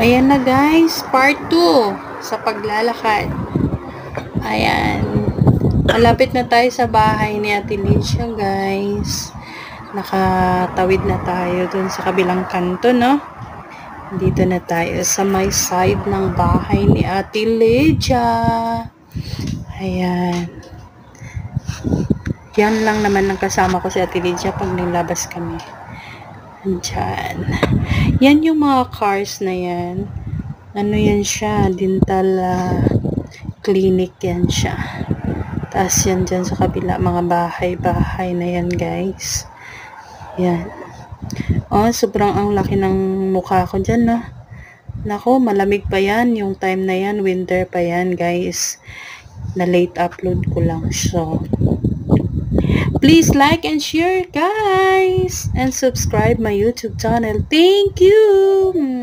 Ayan na guys, part 2 sa paglalakad. Ayan. Malapit na tayo sa bahay ni Ate Licia guys. Nakatawid na tayo dun sa kabilang kanto, no? Dito na tayo sa may side ng bahay ni Ate Licia. Ayan. Yan lang naman ang kasama ko si Ate Licia pag nilabas kami. Andyan. Yan yung mga cars na yan. Ano yan siya? Dental clinic yan siya. Tapos yan dyan sa kabila. Mga bahay-bahay na yan guys. Yan. Oh, sobrang ang laki ng mukha ko dyan, no? Nako, malamig pa yan. Yung time na yan, winter pa yan guys. Na late upload ko lang. So, please like and share guys. And subscribe my YouTube channel. Thank you.